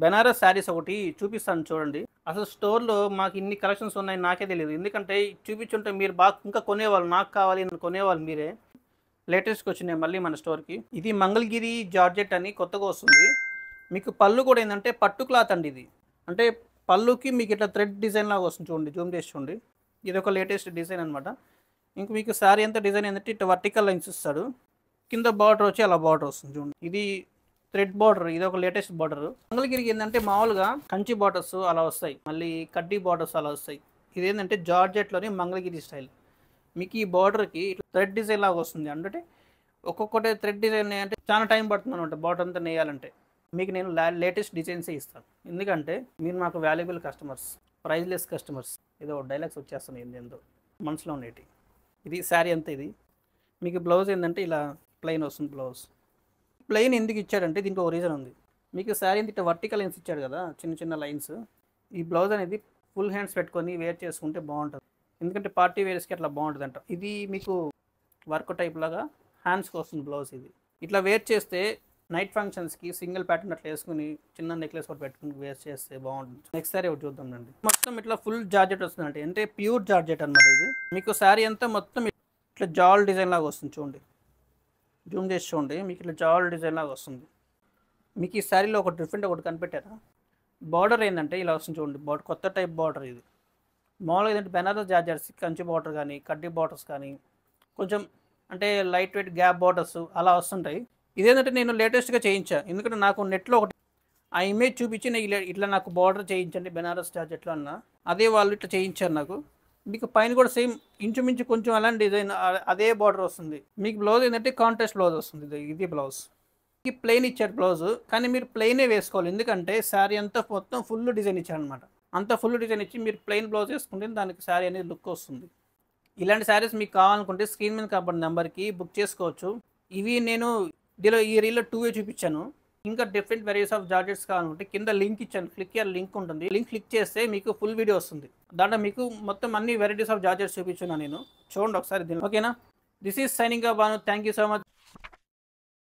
బెనారస్ శారీస్ ఒకటి చూపిస్తాను చూడండి. అసలు స్టోర్‌లో మాకు ఇన్ని కలెక్షన్స్ ఉన్నాయి నాకే తెలీదు. ఎందుకంటే చూపించుంటే మీరు బాగా ఇంకా కొనేవాళ్ళు. నాకు కావాలి అని కొనేవాళ్ళు మీరే. లేటెస్ట్‌గా వచ్చినాయి మళ్ళీ మన స్టోర్‌కి. ఇది మంగళగిరి జార్జెట్ అని కొత్తగా వస్తుంది. మీకు పళ్ళు కూడా ఏంటంటే పట్టు క్లాత్ అండి ఇది. అంటే పళ్ళుకి మీకు ఇట్లా థ్రెడ్ డిజైన్ లాగా వస్తుంది చూడండి. జూమ్ చేసి చూడండి. ఇది ఒక లేటెస్ట్ డిజైన్ అనమాట. ఇంక మీకు శారీ అంతా డిజైన్ ఏంటంటే ఇట్లా వర్టికల్ లైన్స్ ఇస్తాడు. కింద బార్డర్ వచ్చి అలా బార్డర్ వస్తుంది చూడండి. ఇది థ్రెడ్ బార్డర్, ఇది ఒక లేటెస్ట్ బార్డర్. మంగళగిరికి ఏంటంటే మామూలుగా కంచి బార్డర్స్ అలా వస్తాయి, మళ్ళీ కడ్డీ బార్డర్స్ అలా వస్తాయి. ఇది ఏంటంటే జార్జెట్లోని మంగళగిరి స్టైల్. మీకు ఈ బార్డర్కి థ్రెడ్ డిజైన్ లాగా వస్తుంది. అంటే ఒక్కొక్కటి థ్రెడ్ డిజైన్ అంటే చాలా టైం పడుతుంది అనమాట బార్డర్ అంతా నేయాలంటే. మీకు నేను లేటెస్ట్ డిజైన్సే ఇస్తాను, ఎందుకంటే మీరు నాకు వాల్యుబుల్ కస్టమర్స్, ప్రైజ్లెస్ కస్టమర్స్. ఏదో డైలాగ్స్ వచ్చేస్తున్నాయి ఏందో మనసులో ఉండేటి. ఇది శారీ అంతా. ఇది మీకు బ్లౌజ్ ఏంటంటే ఇలా ప్లెయిన్ వస్తుంది. బ్లౌజ్ ప్లెయిన్ ఎందుకు ఇచ్చాడంటే దీనికి ఒక రీజన్ ఉంది. మీకు శారీ అంతా ఇట్లా వర్టికల్ లైన్స్ ఇచ్చాడు కదా, చిన్న చిన్న లైన్స్. ఈ బ్లౌజ్ అనేది ఫుల్ హ్యాండ్స్ పెట్టుకొని వేర్ చేసుకుంటే బాగుంటుంది, ఎందుకంటే పార్టీ వేర్స్కి అట్లా బాగుంటుంది అంట. ఇది మీకు వర్క్ టైప్ లాగా హ్యాండ్స్కి వస్తుంది బ్లౌజ్. ఇది ఇట్లా వేర్ చేస్తే నైట్ ఫంక్షన్స్కి సింగిల్ ప్యాటర్న్ అట్లా వేసుకుని చిన్న నెక్లెస్ కూడా పెట్టుకుని వేర్ చేస్తే బాగుంటుంది. నెక్స్ట్ శారీ ఒకటి చూద్దామండి. మొత్తం ఇట్లా ఫుల్ జార్జెట్ వస్తుందంటే, అంటే ప్యూర్ జార్జెట్ అనమాట. ఇది మీకు శారీ అంతా మొత్తం ఇట్లా జాల్ డిజైన్ లాగా వస్తుంది చూడండి. జూమ్ చేసి చూడండి, మీకు ఇట్లా జాల్ డిజైన్ లాగా వస్తుంది. మీకు ఈ శారీలో ఒక డిఫరెంట్ ఒకటి కనిపెట్టారా? బార్డర్ ఏంటంటే ఇలా వస్తుంది చూడండి. బార్డర్ కొత్త టైప్ బార్డర్ ఇది. మామూలుగా ఏంటంటే బెనారస్ జార్జెట్స్ కంచి బార్డర్ కానీ కడ్డీ బార్డర్స్ కానీ కొంచెం అంటే లైట్ వెయిట్ గ్యాప్ బార్డర్స్ అలా వస్తుంటాయి. ఇదేంటంటే నేను లేటెస్ట్గా చేయించా, ఎందుకంటే నాకు నెట్లో ఒకటి ఆ ఇమేజ్ చూపించి నేను ఇట్లా నాకు బార్డర్ చేయించండి బెనారస్ జార్జెట్లో అన్న, అదే వాళ్ళు ఇట్లా చేయించారు నాకు. మీకు పైన కూడా సేమ్ ఇంచుమించు కొంచెం అలాంటి డిజైన్ అదే బార్డర్ వస్తుంది. మీకు బ్లౌజ్ ఏంటంటే కాంట్రాస్ట్ బ్లౌజ్ వస్తుంది. ఇది బ్లౌజ్ ఈ ప్లెయిన్ ఇచ్చారు బ్లౌజ్, కానీ మీరు ప్లెయినే వేసుకోవాలి, ఎందుకంటే శారీ అంతా మొత్తం ఫుల్ డిజైన్ ఇచ్చారు అనమాట. అంత ఫుల్ డిజైన్ ఇచ్చి మీరు ప్లెయిన్ బ్లౌజ్ వేసుకుంటే దానికి శారీ అనేది లుక్ వస్తుంది. ఇలాంటి శారీస్ మీకు కావాలనుకుంటే స్క్రీన్ మీద కనబడిన నెంబర్కి బుక్ చేసుకోవచ్చు. ఇవి నేను ఈ రీల్లో 2 చూపించాను. ఇంకా డిఫరెంట్ వెరైటీస్ ఆఫ్ జార్జెట్స్ కావాలంటే కింద లింక్ ఇచ్చాను, క్లిక్ చేయాలి, లింక్ ఉంటుంది. లింక్ క్లిక్ చేస్తే మీకు ఫుల్ వీడియో వస్తుంది. దాంట్లో మీకు మొత్తం అన్ని వెరైటీస్ ఆఫ్ జార్జెట్స్ చూపించున్నాను నేను. చూడండి ఒకసారి దీన్ని. ఓకేనా? This is signing off Bhanu. Thank you so much.